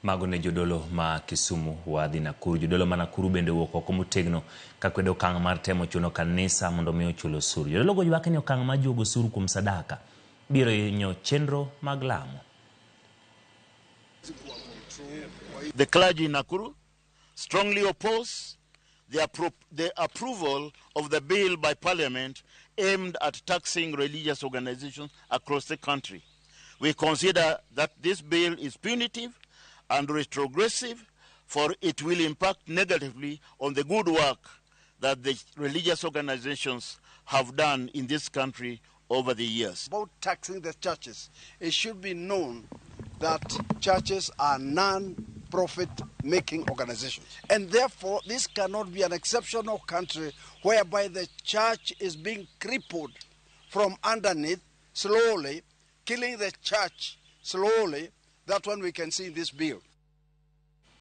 Mago ne jodolo ma Kisumu wadhi Nakuru. Jodolo ma Nakuru bende wuok oko motegno kakwedo okang' mar temo chuno kanisa mondo mi ochul osuru. Jodolo go ywak ni okang' mar juogo osuru kuom sadaka biro hinyo chenro mag lamo. The clergy in Nakuru strongly oppose the approval of the bill by Parliament aimed at taxing religious organizations across the country. We consider that this bill is punitive and retrogressive, for it will impact negatively on the good work that the religious organizations have done in this country over the years. About taxing the churches, it should be known that churches are non-profit-making organizations. And therefore, this cannot be an exceptional country whereby the church is being crippled from underneath, slowly, killing the church slowly. That's what we can see in this bill.